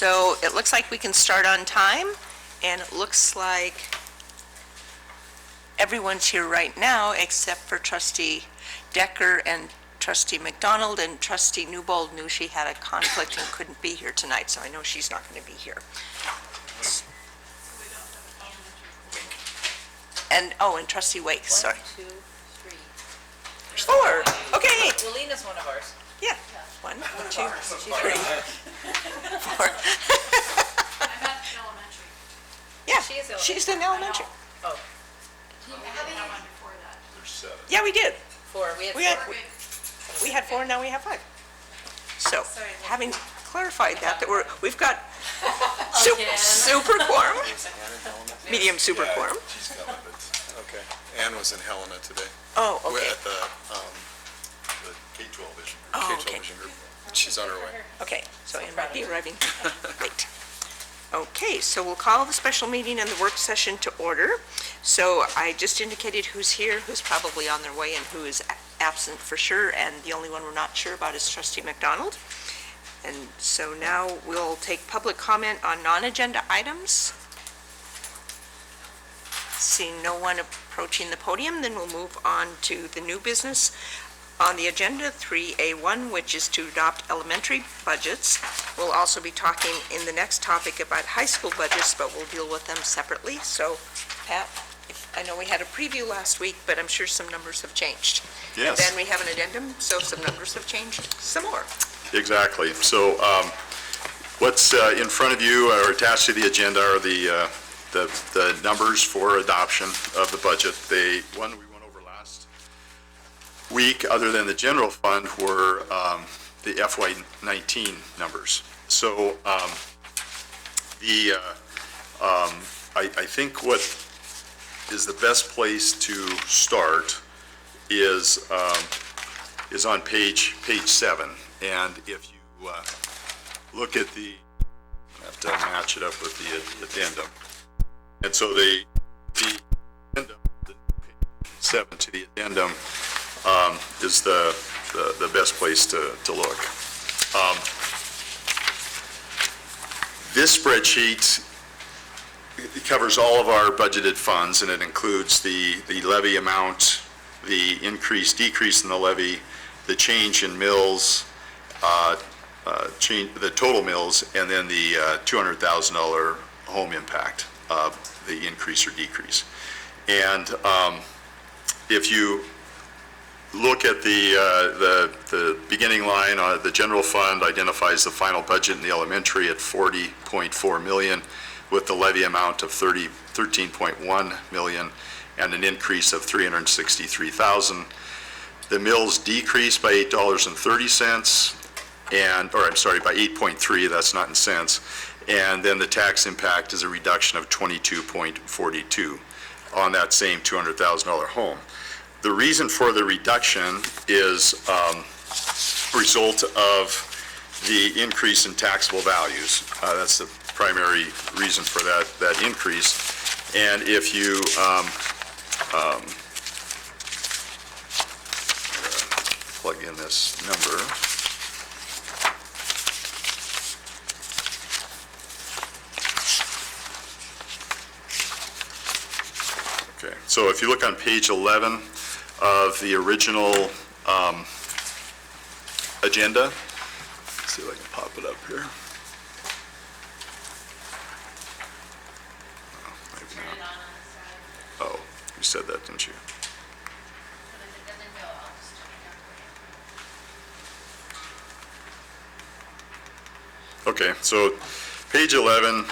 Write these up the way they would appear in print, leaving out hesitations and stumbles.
So it looks like we can start on time, and it looks like everyone's here right now except for Trustee Decker and Trustee McDonald, and Trustee Newbold knew she had a conflict and couldn't be here tonight, so I know she's not going to be here. And, oh, and Trustee Wake, sorry. 1, 2, 3. 4, okay. Well, Lena's one of ours. Yeah, 1, 2, 3, 4. I'm at elementary. Yeah, She is she's in elementary. Oh, I had one before that. There's 7. Yeah, we did. 4. We had We had, 4. we had 4, now we have 5. So, Sorry. having clarified that we've got super quorum, medium super quorum. She's coming, but, okay. Ann was in Helena today. Oh, We're okay, at the K-12 vision, Oh, K-12 okay. vision group. She's on her way. okay, so Ann might be arriving late. Okay, so we'll call the special meeting and the work session to order. So I just indicated who's here, who's probably on their way, and who is absent for sure, and the only one we're not sure about is Trustee McDonald. And so now we'll take public comment on non-agenda items. Seeing no one approaching the podium, then we'll move on to the new business on the agenda, 3A1, which is to adopt elementary budgets. We'll also be talking in the next topic about high school budgets, but we'll deal with them separately. So, Pat, I know we had a preview last week, but I'm sure some numbers have changed. Yes. And then we have an addendum, so some numbers have changed some more. Exactly. So what's in front of you or attached to the agenda are the numbers for adoption of the budget. One we went over last week, other than the general fund, were the FY19 numbers. So I think what is the best place to start is on page 7. And if you look at I have to match it up with the addendum. And so the addendum, page 7 to the addendum, is the best place to look. This spreadsheet covers all of our budgeted funds, and it includes the levy amount, the increase, decrease in the levy, the change in mills, the total mills, and then the $200,000 home impact of the increase or decrease. And if you look at the beginning line, the general fund identifies the final budget in the elementary at $40.4 million, with the levy amount of $13.1 million and an increase of $363,000. The mills decreased by $8.30, by 8.3, that's not in cents. And then the tax impact is a reduction of 22.42 on that same $200,000 home. The reason for the reduction is a result of the increase in taxable values. That's the primary reason for that increase. And if you plug in this number. Okay, so if you look on page 11 of the original agenda, let's see if I can pop it up here. Oh, maybe not. Oh, you said that, didn't you? Okay, so page 11,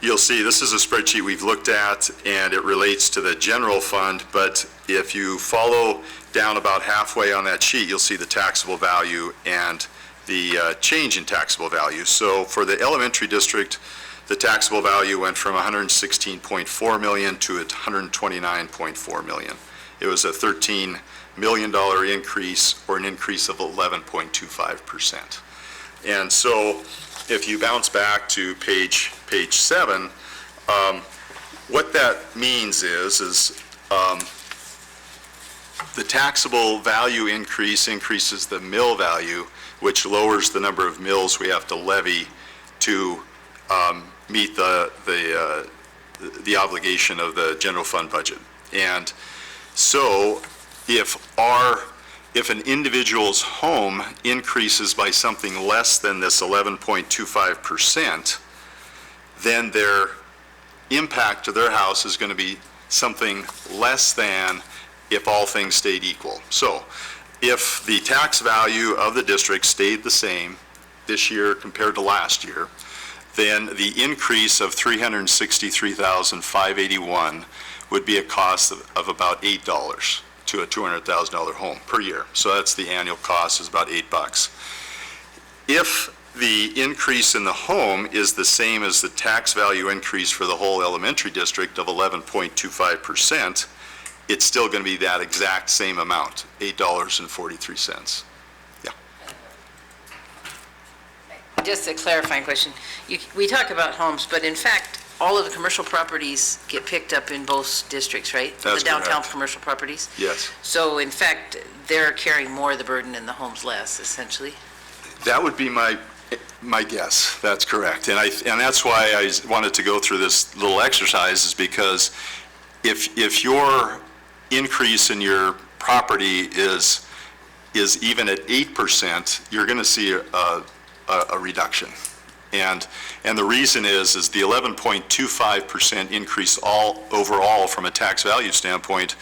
you'll see this is a spreadsheet we've looked at, and it relates to the general fund, but if you follow down about halfway on that sheet, you'll see the taxable value and the change in taxable value. So for the elementary district, the taxable value went from $116.4 million to $129.4 million. It was a $13 million increase, or an increase of 11.25%. And so if you bounce back to page 7, what that means is the taxable value increases the mill value, which lowers the number of mills we have to levy to meet the obligation of the general fund budget. And so if an individual's home increases by something less than this 11.25%, then their impact to their house is going to be something less than if all things stayed equal. So if the tax value of the district stayed the same this year compared to last year, then the increase of $363,581 would be a cost of about $8 to a $200,000 home per year. So that's the annual cost, is about $8. If the increase in the home is the same as the tax value increase for the whole elementary district of 11.25%, it's still going to be that exact same amount, $8.43. Yeah. Just a clarifying question. We talk about homes, but in fact, all of the commercial properties get picked up in both districts, right? That's The downtown correct. commercial properties? Yes. So in fact, they're carrying more of the burden and the homes less, essentially? That would be my guess. That's correct. And that's why I wanted to go through this little exercise, is because if your increase in your property is even at 8%, you're going to see a reduction. And the reason is the 11.25% increase overall from a tax value standpoint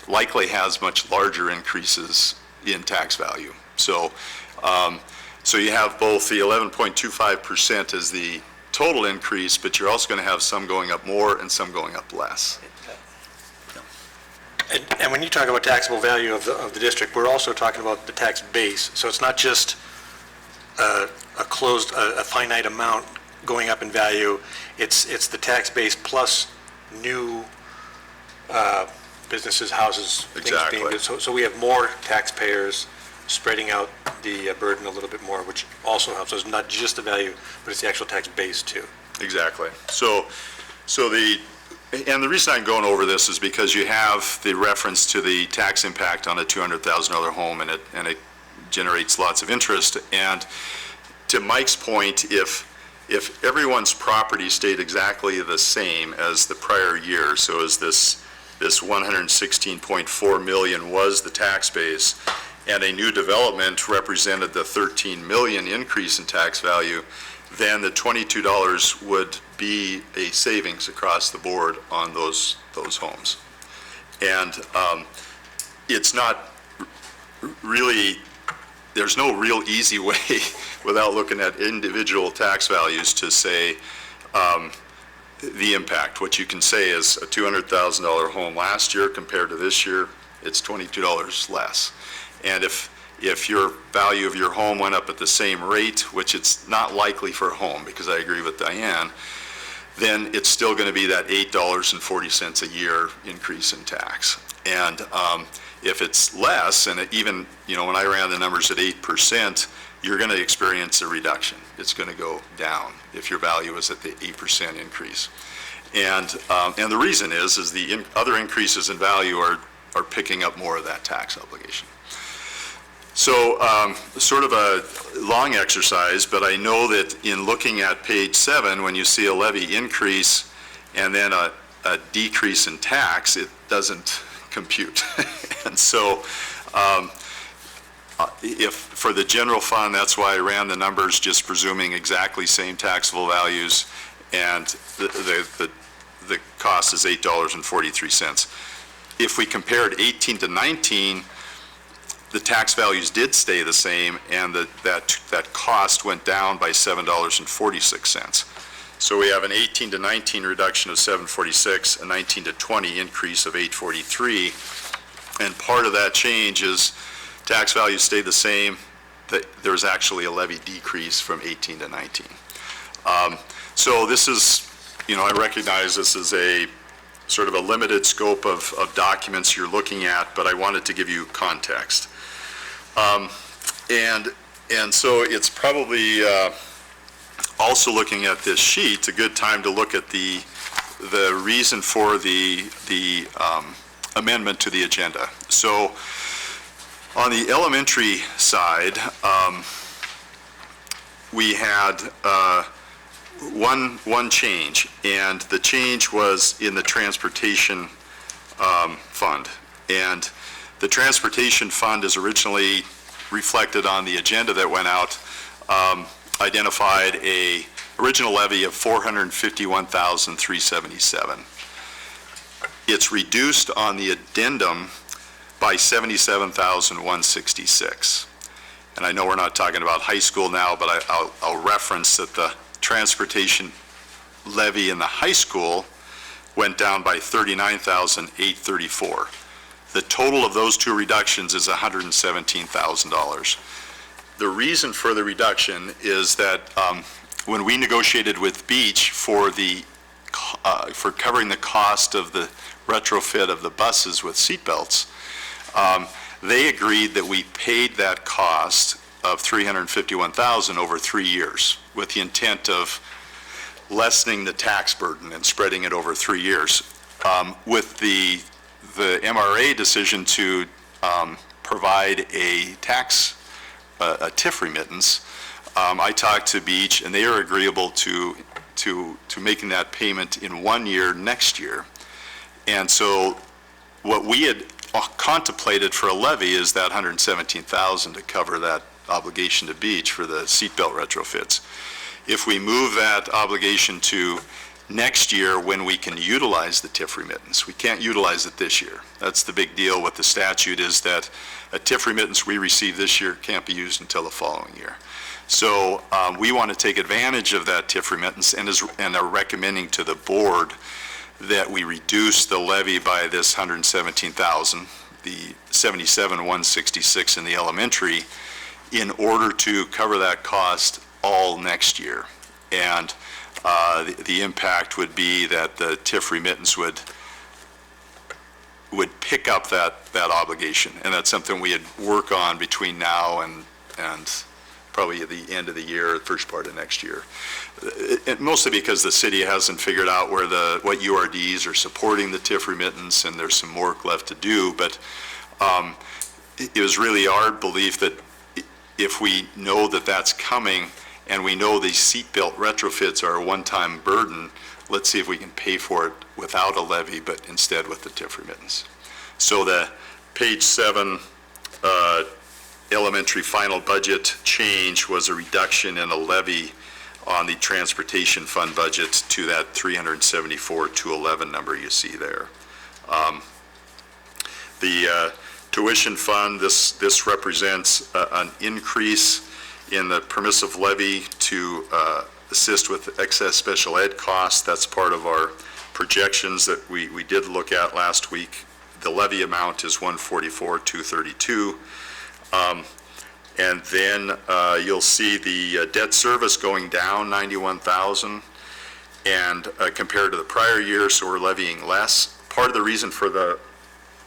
likely has much larger increases in tax value. So you have both the 11.25% as the total increase, but you're also going to have some going up more and some going up less. And when you talk about taxable value of the district, we're also talking about the tax base. So it's not just a finite amount going up in value. It's the tax base plus new businesses, houses, things being Exactly. so we have more taxpayers spreading out the burden a little bit more, which also helps. So it's not just the value, but it's the actual tax base too. Exactly. And the reason I'm going over this is because you have the reference to the tax impact on a $200,000 home, and it generates lots of interest. And to Mike's point, if everyone's property stayed exactly the same as the prior year, so as this 116.4 million was the tax base, and a new development represented the 13 million increase in tax value, then the $22 would be a savings across the board on those homes. And it's not really, there's no real easy way without looking at individual tax values to say the impact. What you can say is a $200,000 home last year compared to this year, it's $22 less. And if your value of your home went up at the same rate, which it's not likely for a home, because I agree with Diane, then it's still going to be that $8.40 a year increase in tax. And if it's less, and even, when I ran the numbers at 8%, you're going to experience a reduction. It's going to go down if your value is at the 8% increase. And the reason is the other increases in value are picking up more of that tax obligation. So sort of a long exercise, but I know that in looking at page 7, when you see a levy increase and then a decrease in tax, it doesn't compute. And so if for the general fund, that's why I ran the numbers just presuming exactly same taxable values, and the cost is $8.43. If we compared 18 to 19, the tax values did stay the same, and that cost went down by $7.46. So we have an 18 to 19 reduction of $7.46, a 19 to 20 increase of $8.43, and part of that change is tax values stayed the same. There was actually a levy decrease from 18 to 19. So this is, I recognize this is a sort of a limited scope of documents you're looking at, but I wanted to give you context. And so it's probably also looking at this sheet, a good time to look at the reason for the amendment to the agenda. So on the elementary side, we had one change, and the change was in the transportation fund. And the transportation fund is originally reflected on the agenda that went out, identified a original levy of $451,377. It's reduced on the addendum by $77,166. And I know we're not talking about high school now, but I'll reference that the transportation levy in the high school went down by $39,834. The total of those two reductions is $117,000. The reason for the reduction is that when we negotiated with Beach for covering the cost of the retrofit of the buses with seatbelts, they agreed that we paid that cost of $351,000 over 3 years with the intent of lessening the tax burden and spreading it over 3 years. With the MRA decision to provide a TIF remittance, I talked to Beach, and they are agreeable to making that payment in 1 year next year. And so what we had contemplated for a levy is that $117,000 to cover that obligation to Beach for the seatbelt retrofits. If we move that obligation to next year when we can utilize the TIF remittance, we can't utilize it this year. That's the big deal with the statute, is that a TIF remittance we receive this year can't be used until the following year. So we want to take advantage of that TIF remittance and are recommending to the board that we reduce the levy by this $117,000, the $77,166 in the elementary, in order to cover that cost all next year. And the impact would be that the TIF remittance would pick up that obligation. And that's something we had work on between now and probably at the end of the year, first part of next year. Mostly because the city hasn't figured out what URDs are supporting the TIF remittance, and there's some work left to do. But it was really our belief that if we know that that's coming, and we know these seatbelt retrofits are a one-time burden, let's see if we can pay for it without a levy, but instead with the TIF remittance. So the page 7 elementary final budget change was a reduction in a levy on the transportation fund budget to that 374,211 number you see there. The tuition fund, this represents an increase in the permissive levy to assist with excess special ed costs. That's part of our projections that we did look at last week. The levy amount is $144,232. And then you'll see the debt service going down $91,000 and compared to the prior year, so we're levying less. Part of the reason for the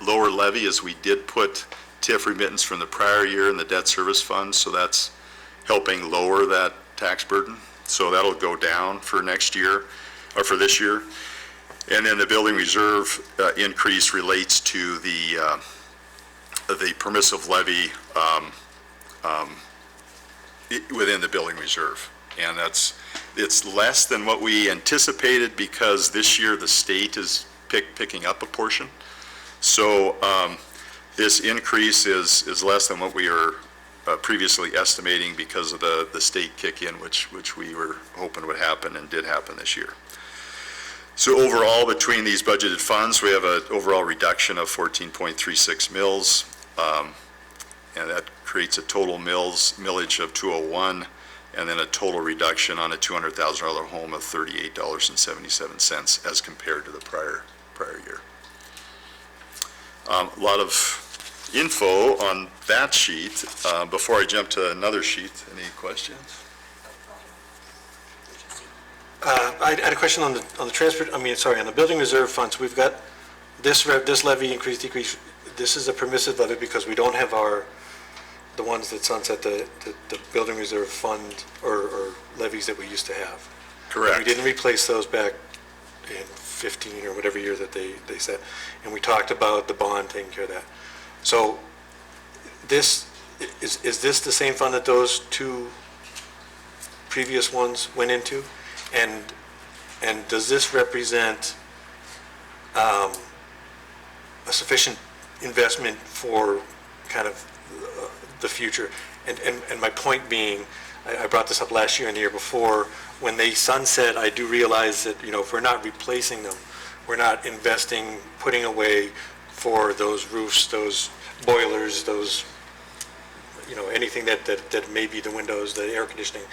lower levy is we did put TIF remittance from the prior year in the debt service fund, so that's helping lower that tax burden. So that'll go down for next year, or for this year. And then the building reserve increase relates to the permissive levy within the building reserve. And it's less than what we anticipated because this year the state is picking up a portion. So this increase is less than what we were previously estimating because of the state kick-in, which we were hoping would happen and did happen this year. So overall, between these budgeted funds, we have an overall reduction of 14.36 mils, and that creates a total millage of 201, and then a total reduction on a $200,000 home of $38.77 as compared to the prior year. A lot of info on that sheet. Before I jump to another sheet, any questions? I had a question on the on the building reserve funds. We've got this levy increase, decrease. This is a permissive levy because we don't have the ones that sunset the building reserve fund or levies that we used to have. Correct. We didn't replace those back in 15 or whatever year that they said. And we talked about the bond taking care of that. So is this the same fund that those two previous ones went into? And does this represent a sufficient investment for kind of the future? And my point being, I brought this up last year and the year before, when they sunset, I do realize that, if we're not replacing them, we're not investing, putting away for those roofs, those boilers, those, anything that may be the windows, the air conditioning.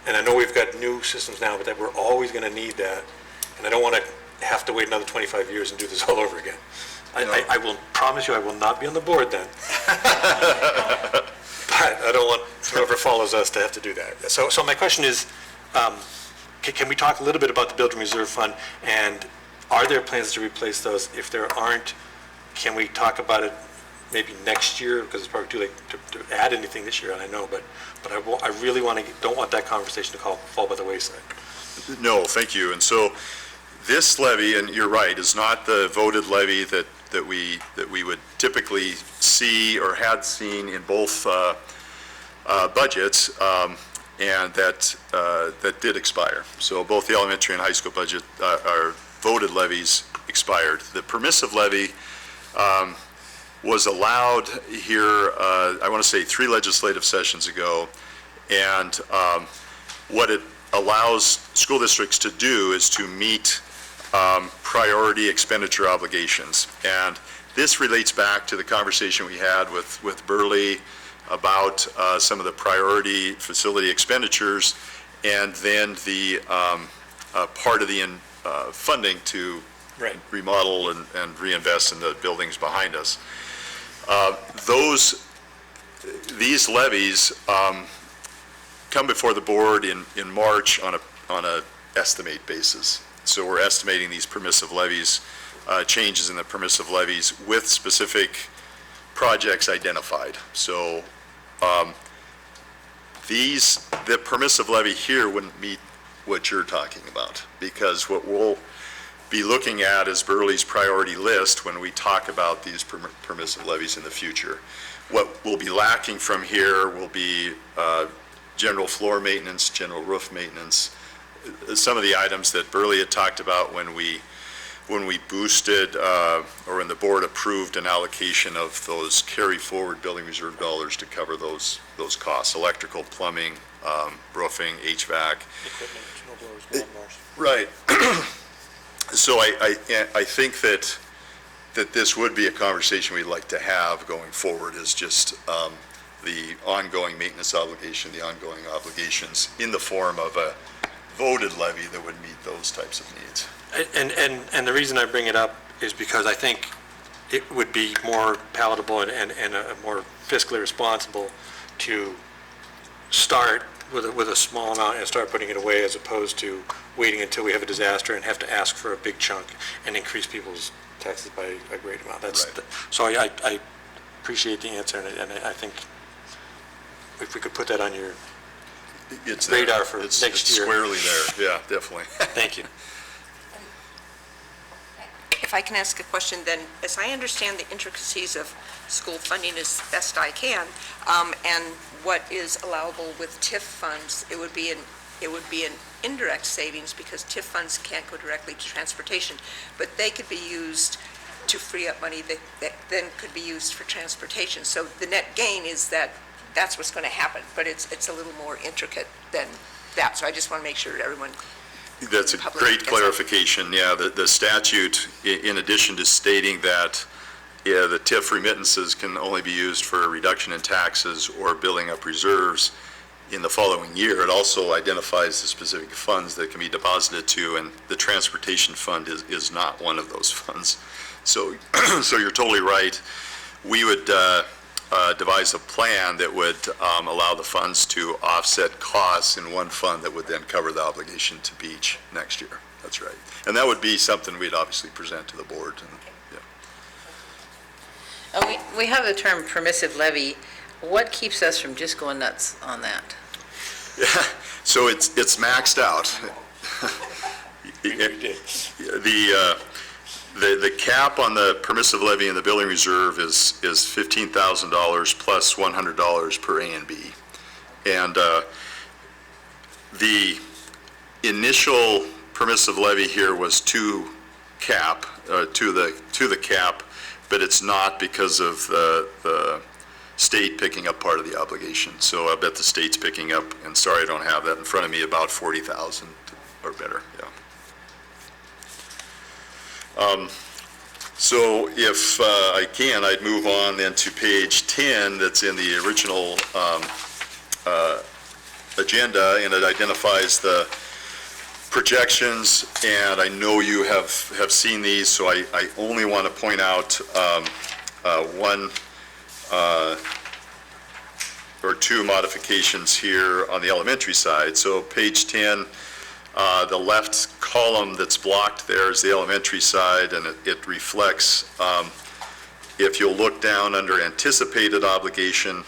And I know we've got new systems now, but that we're always going to need that. And I don't want to have to wait another 25 years and do this all over again. I will promise you I will not be on the board then. But I don't want whoever follows us to have to do that. So my question is, can we talk a little bit about the Building Reserve Fund, and are there plans to replace those? If there aren't, can we talk about it maybe next year, because it's probably too late to add anything this year, and I know, but I really don't want that conversation to fall by the wayside. No, thank you. And so this levy, and you're right, is not the voted levy that we would typically see or had seen in both budgets, and that did expire. So both the elementary and high school budget, our voted levies expired. The permissive levy was allowed here, I want to say 3 legislative sessions ago, and what it allows school districts to do is to meet priority expenditure obligations. And this relates back to the conversation we had with Burley about some of the priority facility expenditures, and then the part of the funding to remodel and reinvest in the buildings behind us. These levies come before the board in March on a estimate basis. So we're estimating these permissive levies, changes in the permissive levies with specific projects identified. So the permissive levy here wouldn't meet what you're talking about, because what we'll be looking at is Burley's priority list when we talk about these permissive levies in the future. What will be lacking from here will be general floor maintenance, general roof maintenance, some of the items that Burley had talked about when we boosted or when the board approved an allocation of those carry forward building reserve dollars to cover those costs: electrical, plumbing, roofing, HVAC. Equipment, snow blowers, lawnmowers. Right. So I think that this would be a conversation we'd like to have going forward, is just the ongoing maintenance obligation, the ongoing obligations in the form of a voted levy that would meet those types of needs. And the reason I bring it up is because I think it would be more palatable and more fiscally responsible to start with a small amount and start putting it away, as opposed to waiting until we have a disaster and have to ask for a big chunk and increase people's taxes by a great amount. So I appreciate the answer, and I think if we could put that on your radar for next year. It's squarely there, yeah, definitely. Thank you. If I can ask a question, then, as I understand the intricacies of school funding as best I can, and what is allowable with TIF funds, it would be an indirect savings, because TIF funds can't go directly to transportation, but they could be used to free up money that then could be used for transportation. So the net gain is that that's what's going to happen, but it's a little more intricate than that. So I just want to make sure everyone. That's a great clarification. Yeah, the statute, in addition to stating that the TIF remittances can only be used for a reduction in taxes or building up reserves in the following year, it also identifies the specific funds that can be deposited to, and the transportation fund is not one of those funds. So, so you're totally right. We would devise a plan that would allow the funds to offset costs in one fund that would then cover the obligation to Beach next year. That's right. And that would be something we'd obviously present to the board. And, yeah. We have the term permissive levy. What keeps us from just going nuts on that? Yeah, so it's maxed out. The cap on the permissive levy in the building reserve is $15,000 plus $100 per A and B. And the initial permissive levy here was to the cap, but it's not because of the state picking up part of the obligation. So I bet the state's picking up, and sorry I don't have that in front of me, about 40,000 or better, yeah. So if I can, I'd move on then to page 10 that's in the original agenda, and it identifies the projections, and I know you have seen these, so I only want to point out one or two modifications here on the elementary side. So page 10, the left column that's blocked there is the elementary side, and it reflects, if you'll look down under anticipated obligation,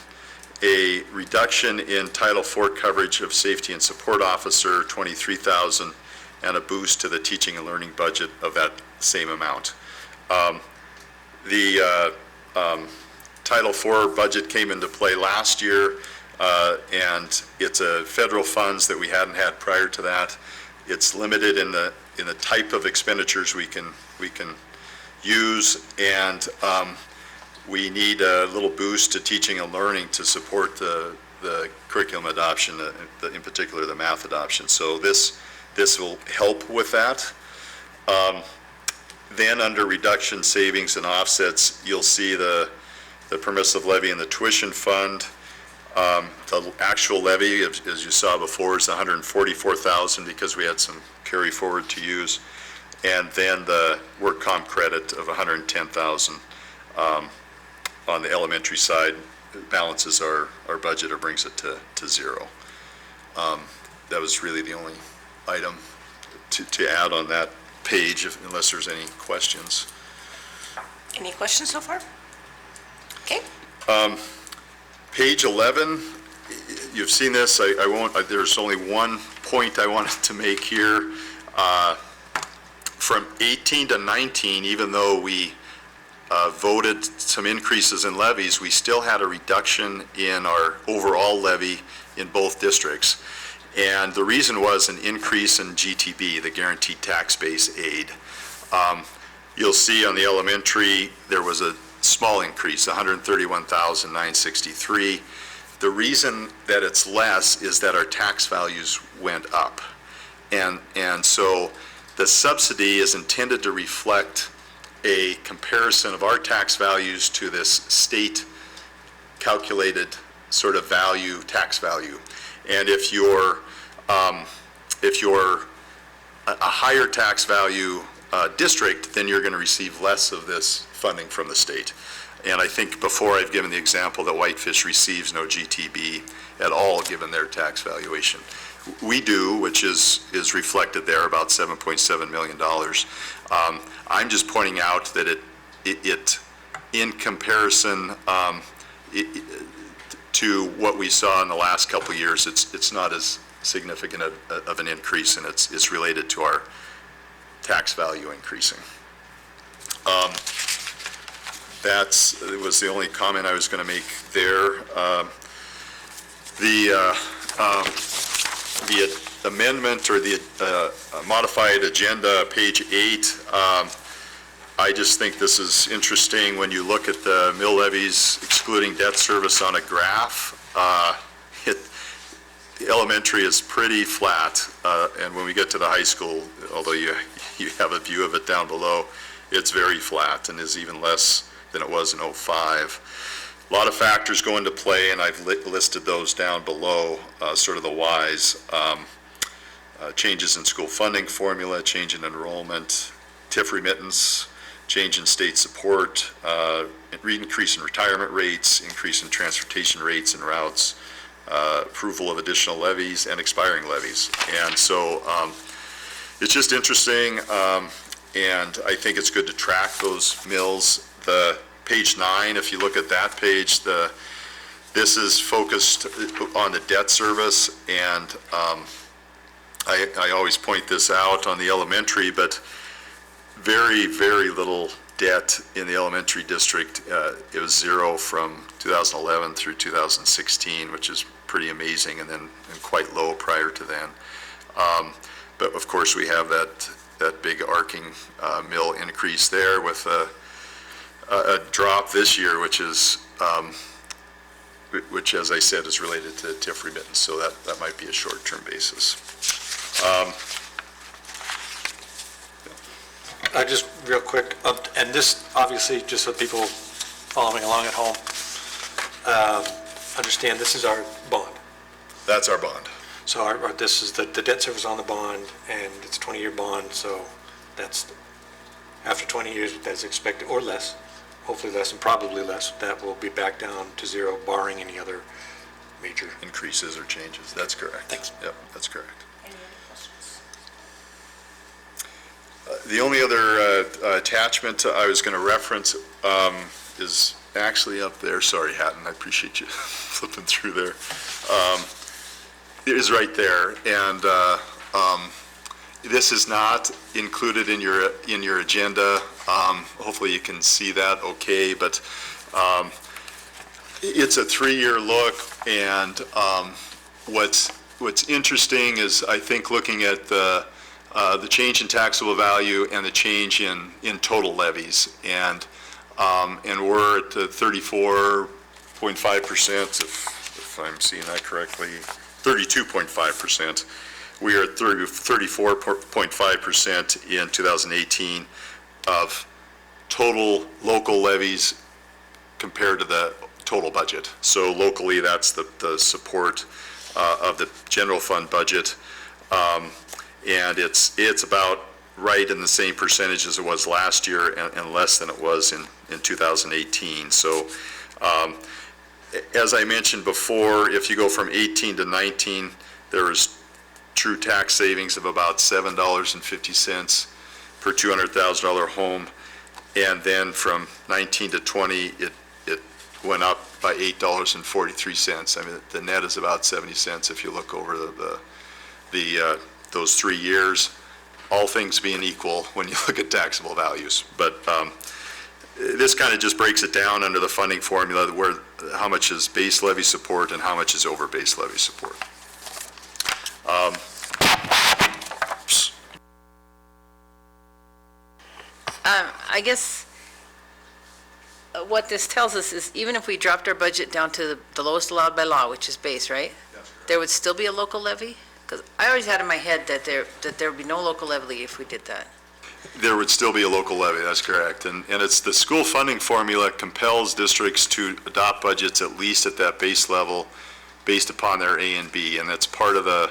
a reduction in Title IV coverage of safety and support officer, 23,000, and a boost to the teaching and learning budget of that same amount. The Title IV budget came into play last year, and it's a federal funds that we hadn't had prior to that. It's limited in the type of expenditures we can use, and we need a little boost to teaching and learning to support the curriculum adoption, in particular the math adoption. So this will help with that. Then under reduction, savings, and offsets, you'll see the permissive levy and the tuition fund. The actual levy, as you saw before, is $144,000 because we had some carry forward to use. And then the work comp credit of $110,000 on the elementary side balances our budget or brings it to zero. That was really the only item to add on that page, unless there's any questions. Any questions so far? Okay. Page 11, you've seen this, I won't, there's only one point I wanted to make here. From 18 to 19, even though we voted some increases in levies, we still had a reduction in our overall levy in both districts. And the reason was an increase in GTB, the Guaranteed Tax Base Aid. You'll see on the elementary, there was a small increase, $131,963. The reason that it's less is that our tax values went up. And so the subsidy is intended to reflect a comparison of our tax values to this state calculated sort of value, tax value. And if you're a higher tax value district, then you're going to receive less of this funding from the state. And I think before I've given the example that Whitefish receives no GTB at all given their tax valuation. We do, which is reflected there, about $7.7 million. I'm just pointing out that it in comparison to what we saw in the last couple of years, it's not as significant of an increase, and it's related to our tax value increasing. That was the only comment I was going to make there. The amendment or the modified agenda, page 8, I just think this is interesting when you look at the mill levies excluding debt service on a graph. Elementary is pretty flat, and when we get to the high school, although you have a view of it down below, it's very flat and is even less than it was in '05. A lot of factors go into play, and I've listed those down below, sort of the whys. Changes in school funding formula, change in enrollment, TIF remittance, change in state support, increase in retirement rates, increase in transportation rates and routes, approval of additional levies and expiring levies. And so it's just interesting, and I think it's good to track those mills. The page 9, if you look at that page, this is focused on the debt service, and I always point this out on the elementary, but very, very little debt in the elementary district. It was zero from 2011 through 2016, which is pretty amazing, and quite low prior to then. But of course, we have that big arcing mill increase there with a drop this year, which, as I said, is related to TIF remittance, so that might be a short-term basis. Just real quick, and this, obviously, just so people following along at home, understand this is our bond. That's our bond. So this is the debt service on the bond, and it's a 20-year bond, so that's, after 20 years, that's expected, or less, hopefully less and probably less, that will be back down to zero, barring any other major. Increases or changes, that's correct. Thanks. Yep, that's correct. Any other questions? The only other attachment I was going to reference is actually up there. Sorry, Hatton, I appreciate you flipping through there. It is right there, and this is not included in your agenda. Hopefully you can see that okay, but it's a 3-year look, and what's interesting is, I think, looking at the change in taxable value and the change in total levies, and we're at 34.5%, if I'm seeing that correctly, 32.5%. We are at 34.5% in 2018 of total local levies compared to the total budget. So locally, that's the support of the general fund budget. And it's about right in the same percentage as it was last year, and less than it was in 2018. So as I mentioned before, if you go from 18 to 19, there was true tax savings of about $7.50 per $200,000 home. And then from 19 to 20, it went up by $8.43. I mean, the net is about 70 cents if you look over those 3 years, all things being equal when you look at taxable values. But this kind of just breaks it down under the funding formula, where how much is base levy support and how much is over base levy support. I guess what this tells us is, even if we dropped our budget down to the lowest allowed by law, which is base, right? There would still be a local levy? Because I always had in my head that there would be no local levy if we did that. There would still be a local levy, that's correct. And it's the school funding formula compels districts to adopt budgets at least at that base level based upon their A and B. And that's part of the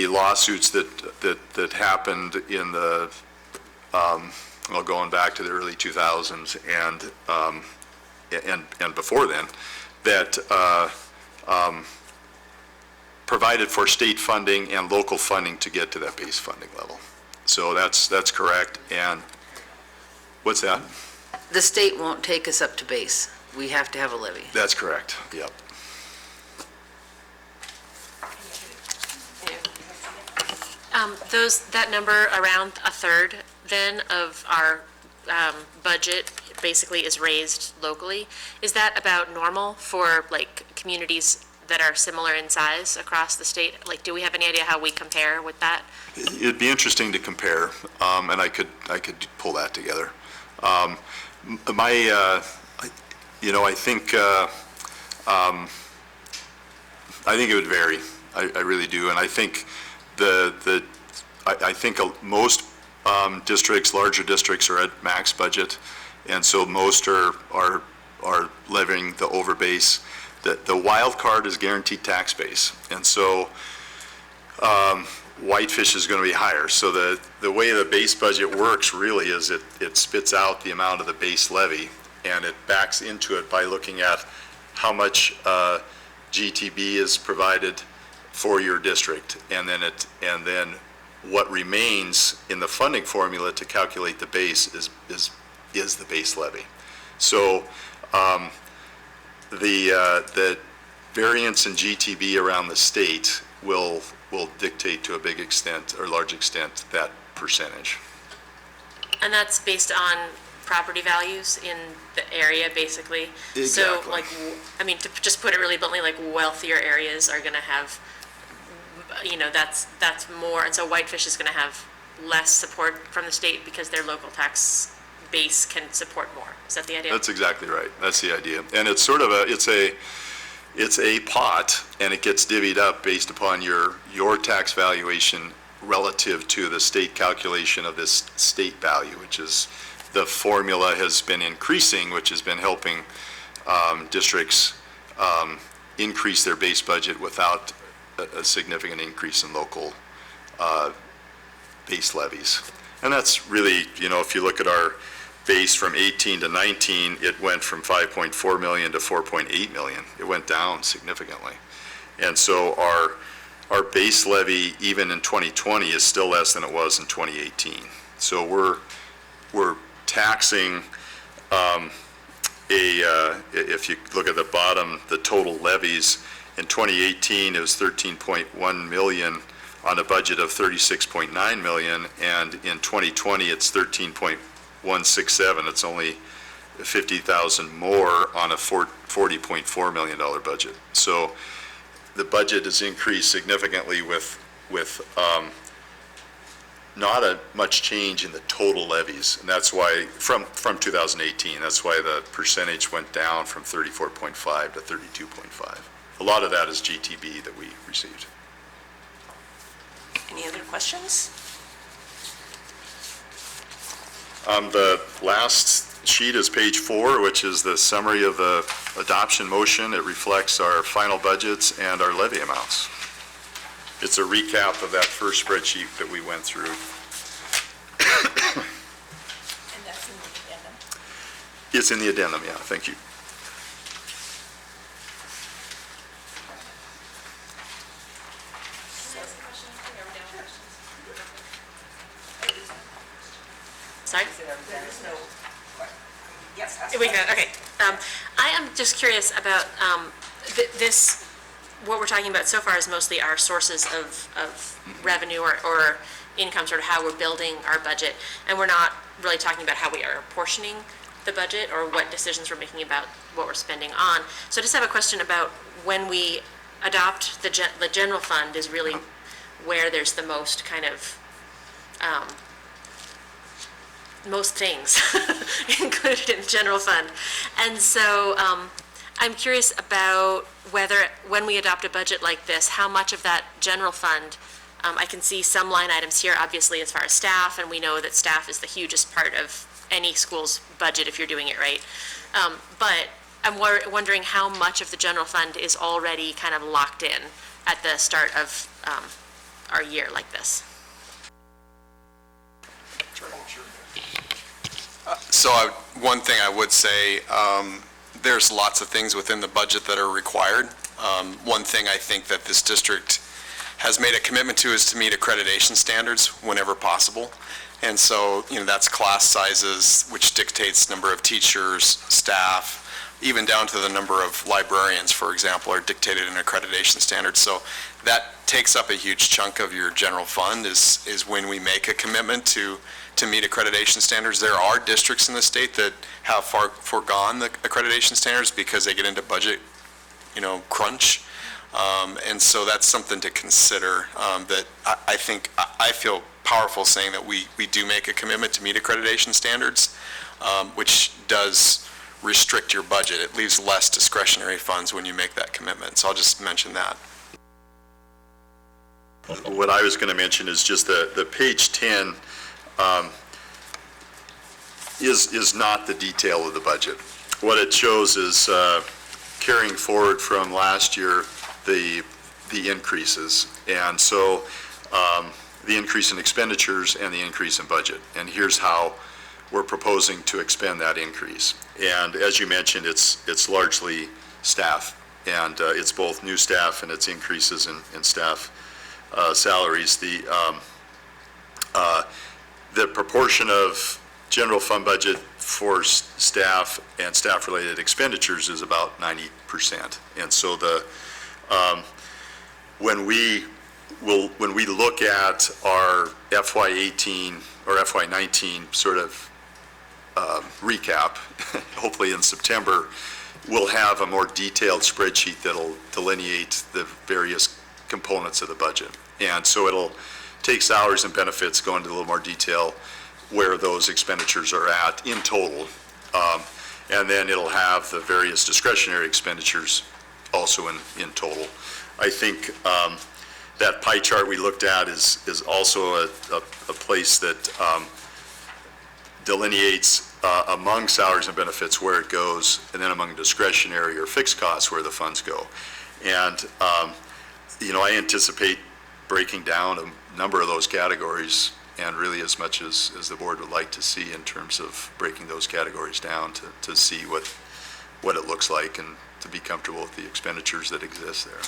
lawsuits that happened in the, going back to the early 2000s and before then, that provided for state funding and local funding to get to that base funding level. So that's correct. And what's that? The state won't take us up to base. We have to have a levy. That's correct, yep. That number, around a third then of our budget basically is raised locally. Is that about normal for like communities that are similar in size across the state? Like, do we have any idea how we compare with that? It'd be interesting to compare, and I could pull that together. I think it would vary. I really do, and I think I think most districts, larger districts, are at max budget, and so most are levying the over base. The wild card is guaranteed tax base, and so Whitefish is going to be higher. So the way the base budget works really is it spits out the amount of the base levy, and it backs into it by looking at how much GTB is provided for your district, and then what remains in the funding formula to calculate the base is the base levy. So the variance in GTB around the state will dictate to a big extent, or large extent, that percentage. And that's based on property values in the area, basically. So, Exactly. like, I mean, to just put it really bluntly, like, wealthier areas are going to have that's more, and so Whitefish is gonna have less support from the state because their local tax base can support more. Is that the idea? That's exactly right. That's the idea. And it's sort of it's a pot, and it gets divvied up based upon your tax valuation relative to the state calculation of this state value, which is, the formula has been increasing, which has been helping districts increase their base budget without a significant increase in local base levies. And that's really, if you look at our base from 18 to 19, it went from 5.4 million to 4.8 million. It went down significantly. And so our base levy, even in 2020, is still less than it was in 2018. So we're taxing if you look at the bottom, the total levies, in 2018, it was 13.1 million on a budget of 36.9 million, and in 2020, it's 13.167. It's only 50,000 more on a $40.4 million budget. So the budget has increased significantly with not much change in the total levies, and that's why, from 2018, that's why the percentage went down from 34.5 to 32.5. A lot of that is GTB that we received. Any other questions? The last sheet is page 4, which is the summary of the adoption motion. It reflects our final budgets and our levy amounts. It's a recap of that first spreadsheet that we went through. And that's in the addendum. It's in the addendum, yeah, thank you. Sorry? There is no, yes, ask We can, okay. I am just curious about this, what we're talking about so far is mostly our sources of revenue or income, sort of how we're building our budget, and we're not really talking about how we are apportioning the budget or what decisions we're making about what we're spending on. So I just have a question about when we adopt the general fund is really where there's the most kind of, most things included in the general fund. And so I'm curious about whether, when we adopt a budget like this, how much of that general fund, I can see some line items here, obviously, as far as staff, and we know that staff is the hugest part of any school's budget if you're doing it right. But I'm wondering how much of the general fund is already kind of locked in at the start of our year like this. So one thing I would say, there's lots of things within the budget that are required. One thing I think that this district has made a commitment to is to meet accreditation standards whenever possible. And so, that's class sizes, which dictates number of teachers, staff, even down to the number of librarians, for example, are dictated in accreditation standards. So that takes up a huge chunk of your general fund is when we make a commitment to meet accreditation standards. There are districts in the state that have foregone the accreditation standards because they get into budget, crunch. And so that's something to consider, that I feel powerful saying that we do make a commitment to meet accreditation standards, which does restrict your budget. It leaves less discretionary funds when you make that commitment. So I'll just mention that. What I was going to mention is just the page 10 is not the detail of the budget. What it shows is carrying forward from last year the increases. And so the increase in expenditures and the increase in budget. And here's how we're proposing to expend that increase. And as you mentioned, it's largely staff. And it's both new staff and it's increases in staff salaries. The proportion of general fund budget for staff and staff-related expenditures is about 90%. And so when we look at our FY18 or FY19 sort of recap, hopefully in September, we'll have a more detailed spreadsheet that'll delineate the various components of the budget. And so it'll take salaries and benefits, go into a little more detail where those expenditures are at in total. And then it'll have the various discretionary expenditures also in total. I think that pie chart we looked at is also a place that delineates among salaries and benefits where it goes, and then among discretionary or fixed costs where the funds go. And, I anticipate breaking down a number of those categories, and really as much as the board would like to see in terms of breaking those categories down to see what it looks like and to be comfortable with the expenditures that exist there.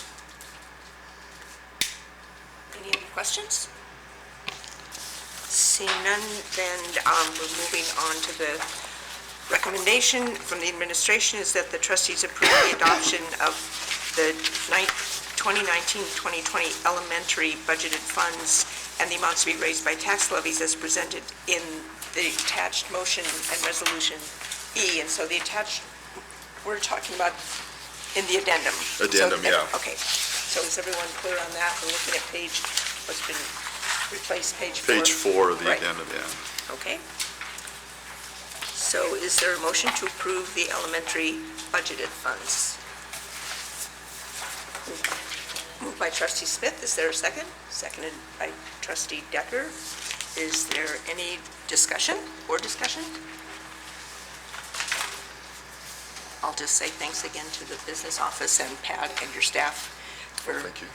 Any other questions? Seeing none, then we're moving on to the recommendation from the administration is that the trustees approve the adoption of the 2019-2020 elementary budgeted funds and the amounts to be raised by tax levies as presented in the attached motion and resolution E. And so the attached, we're talking about in the addendum. Addendum, So, yeah. Okay. So is everyone clear on that? We're looking at what's been replaced, page 4? Page 4 of the Right. addendum, yeah. Okay. So is there a motion to approve the elementary budgeted funds? Moved by trustee Smith. Is there a second? Seconded by trustee Decker. Is there any discussion? I'll just say thanks again to the business office and Pat and your staff for, Thank you.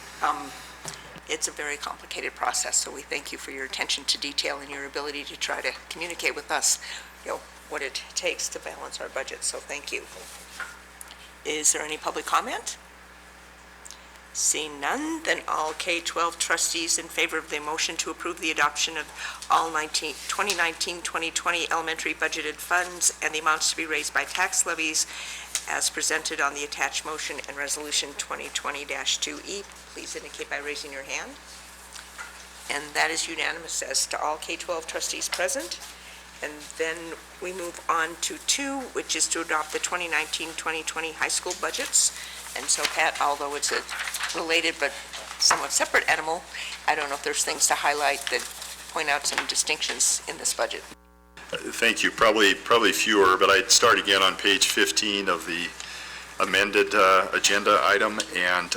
it's a very complicated process, so we thank you for your attention to detail and your ability to try to communicate with us, what it takes to balance our budget, so thank you. Is there any public comment? Seeing none, then all K-12 trustees in favor of the motion to approve the adoption of all 2019-2020 elementary budgeted funds and the amounts to be raised by tax levies as presented on the attached motion and resolution 2020-2E, please indicate by raising your hand. And that is unanimous as to all K-12 trustees present. And then we move on to 2, which is to adopt the 2019-2020 high school budgets. And so, Pat, although it's a related but somewhat separate animal, I don't know if there's things to highlight that point out some distinctions in this budget. Thank you. Probably fewer, but I'd start again on page 15 of the amended agenda item. And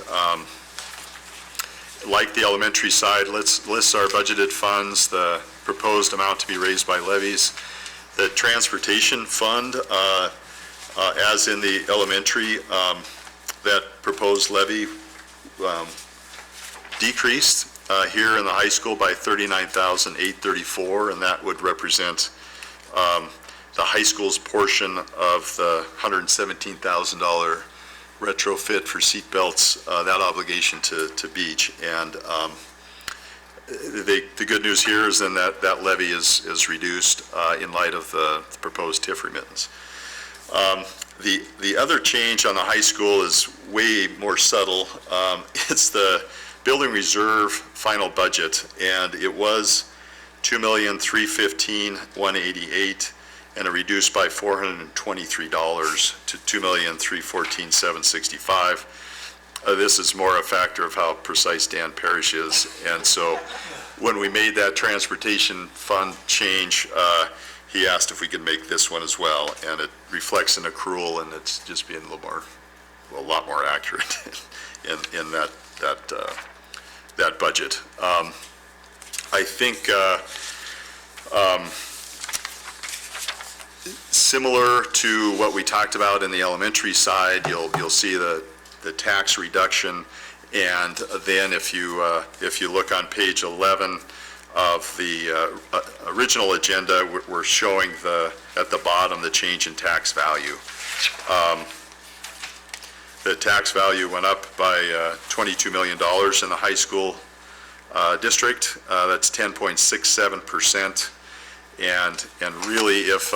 like the elementary side, lists our budgeted funds, the proposed amount to be raised by levies. The transportation fund, as in the elementary, that proposed levy decreased here in the high school by $39,834, and that would represent the high school's portion of the $117,000 retrofit for seat belts, that obligation to Beach. And the good news here is then that levy is reduced in light of the proposed TIF remittance. The other change on the high school is way more subtle. It's the building reserve final budget, and it was $2,315,188, and it reduced by $423 to $2,314,765. This is more a factor of how precise Dan Parrish is, and so when we made that transportation fund change, he asked if we could make this one as well, and it reflects an accrual, and it's just being a lot more accurate in that budget. I think similar to what we talked about in the elementary side, you'll see the tax reduction, and then if you look on page 11 of the original agenda, we're showing at the bottom the change in tax value. The tax value went up by $22 million in the high school district. That's 10.67%. And really, if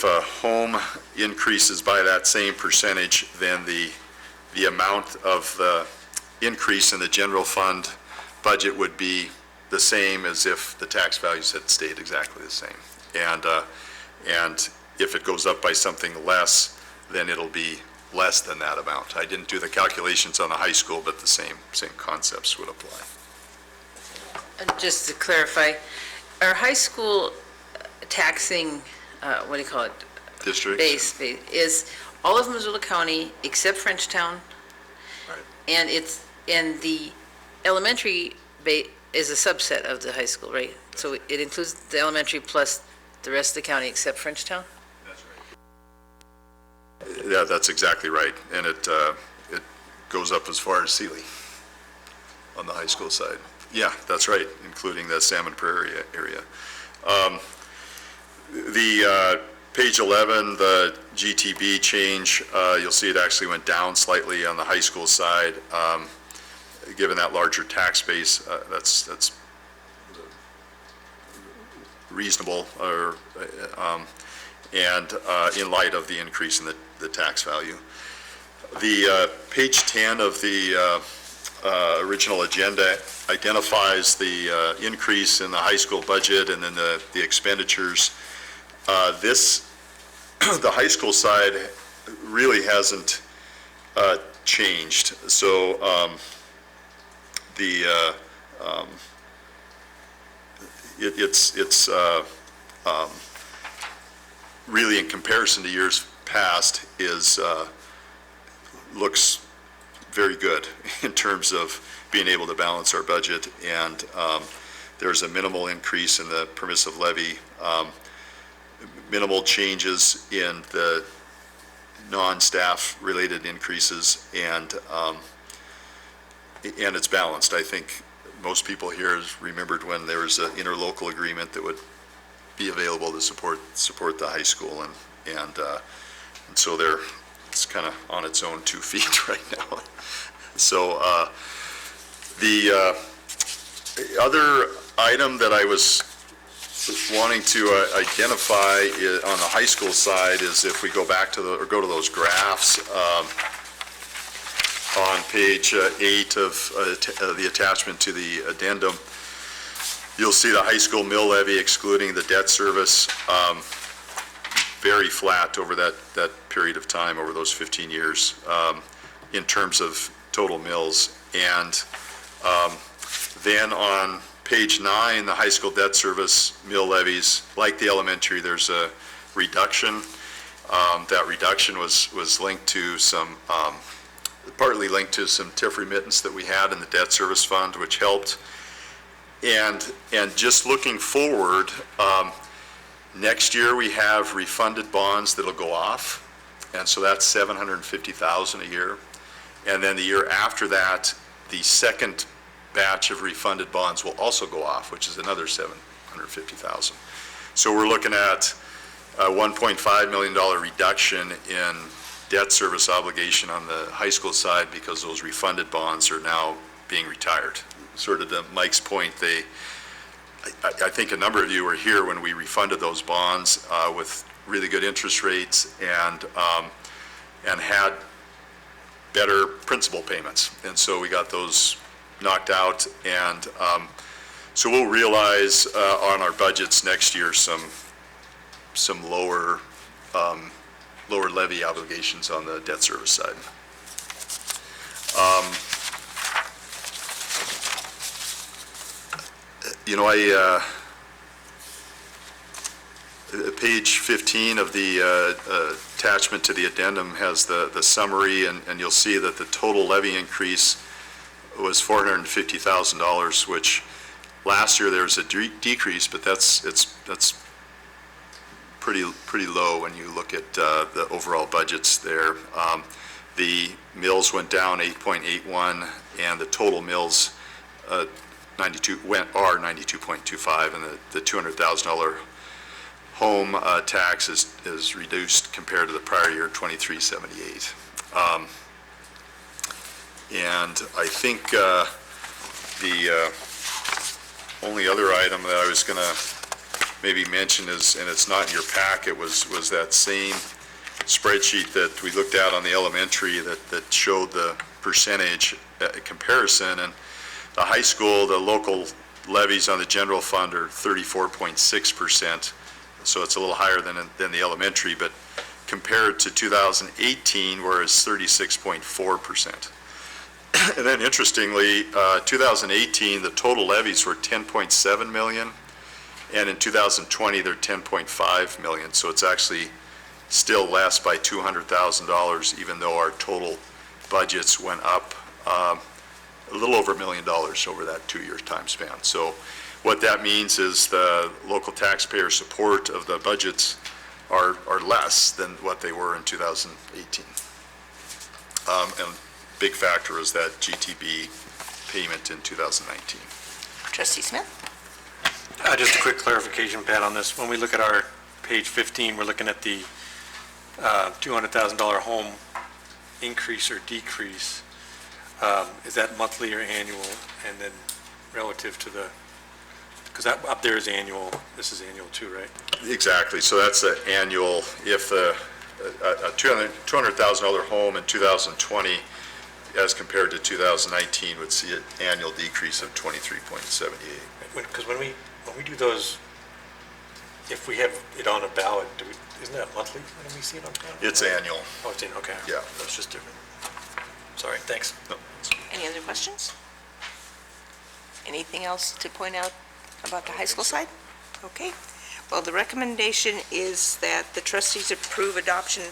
a home increases by that same percentage, then the amount of the increase in the general fund budget would be the same as if the tax values had stayed exactly the same. And if it goes up by something less, then it'll be less than that amount. I didn't do the calculations on the high school, but the same concepts would apply. And just to clarify, our high school taxing, what do you call it? Districts? Base, is all of Missoula County except Frenchtown. Right. And the elementary is a subset of the high school, right? So it includes the elementary plus the rest of the county except Frenchtown? That's right. Yeah, that's exactly right. And it goes up as far as Sealy on the high school side. Yeah, that's right, including the Salmon Prairie area. Page 11, the GTB change, you'll see it actually went down slightly on the high school side. Given that larger tax base, that's reasonable, and in light of the increase in the tax value. The page 10 of the original agenda identifies the increase in the high school budget and then the expenditures. The high school side really hasn't changed. So it's really, in comparison to years past, looks very good in terms of being able to balance our budget, and there's a minimal increase in the permissive levy, minimal changes in the non-staff related increases, and it's balanced. I think most people here has remembered when there was an interlocal agreement that would be available to support the high school, and so it's kind of on its own 2 feet right now. So the other item that I was wanting to identify on the high school side is, if we go back to go to those graphs on page 8 of the attachment to the addendum, you'll see the high school mill levy excluding the debt service very flat over that period of time, over those 15 years, in terms of total mills. And then on page 9, the high school debt service mill levies, like the elementary, there's a reduction. That reduction was linked to partly linked to some TIF remittance that we had in the debt service fund, which helped. And just looking forward, next year we have refunded bonds that'll go off, and so that's $750,000 a year. And then the year after that, the second batch of refunded bonds will also go off, which is another $750,000. So we're looking at a $1.5 million reduction in debt service obligation on the high school side because those refunded bonds are now being retired. Sort of to Mike's point, I think a number of you were here when we refunded those bonds with really good interest rates and had better principal payments. And so we got those knocked out, and so we'll realize on our budgets next year some lower levy obligations on the debt service side. Page 15 of the attachment to the addendum has the summary, and you'll see that the total levy increase was $450,000, which last year there was a decrease, but that's pretty low when you look at the overall budgets there. The mills went down 8.81, and the total mills are 92.25, and the $200,000 home tax is reduced compared to the prior year, 2378. And I think the only other item that I was going to maybe mention is, and it's not in your packet, was that same spreadsheet that we looked at on the elementary that showed the percentage comparison. And the high school, the local levies on the general fund are 34.6%. So it's a little higher than the elementary, but compared to 2018, where it's 36.4%. And then interestingly, 2018, the total levies were 10.7 million, and in 2020, they're 10.5 million. So it's actually still less by $200,000, even though our total budgets went up a little over $1 million over that 2-year time span. So what that means is the local taxpayer support of the budgets are less than what they were in 2018. And big factor is that GTB payment in 2019. Trustee Smith? Just a quick clarification, Pat, on this. When we look at our page 15, we're looking at the $200,000 home increase or decrease. Is that monthly or annual? And then relative to the, because that up there is annual, this is annual too, right? Exactly, so that's the annual, if a $200,000 home in 2020 as compared to 2019 would see an annual decrease of 23.78. Because when we do those, if we have it on a ballot, isn't that monthly when we see it on a ballot? It's annual. Oh, it's in, okay. Yeah. That's just different. Sorry, thanks. No. Any other questions? Anything else to point out about the high school side? Okay. Well, the recommendation is that the trustees approve adoption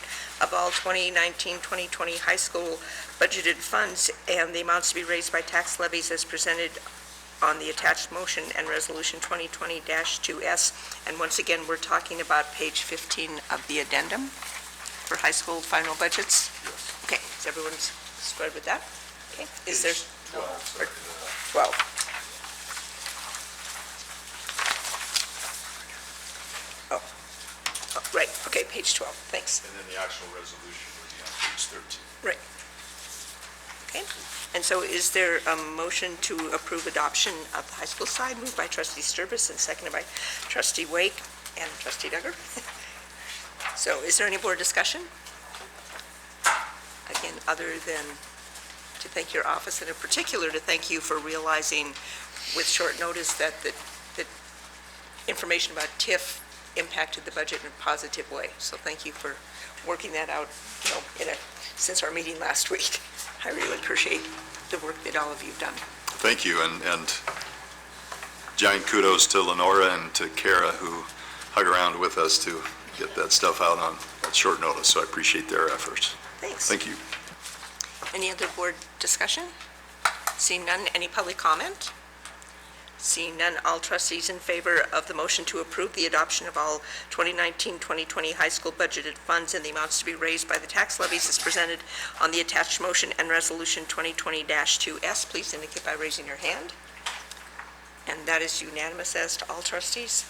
of all 2019-2020 high school budgeted funds and the amounts to be raised by tax levies as presented on the attached motion and resolution 2020-2S. And once again, we're talking about page 15 of the addendum for high school final budgets. Okay, is everyone squared with that? Okay, is there? 12. Oh, right, okay, page 12, thanks. And then the actual resolution would be on page 13. Right. Okay, and so is there a motion to approve adoption of the high school side, moved by trustee Sturbis and seconded by trustee Wake and trustee Duggar? So is there any board discussion? Again, other than to thank your office, and in particular to thank you for realizing with short notice that the information about TIF impacted the budget in a positive way. So thank you for working that out, since our meeting last week. I really appreciate the work that all of you've done. Thank you, and giant kudos to Lenora and to Kara, who hung around with us to get that stuff out on short notice, so I appreciate their efforts. Thanks. Thank you. Any other board discussion? Seeing none, any public comment? Seeing none, all trustees in favor of the motion to approve the adoption of all 2019-2020 high school budgeted funds and the amounts to be raised by the tax levies as presented on the attached motion and resolution 2020-2S, please indicate by raising your hand. And that is unanimous as to all trustees.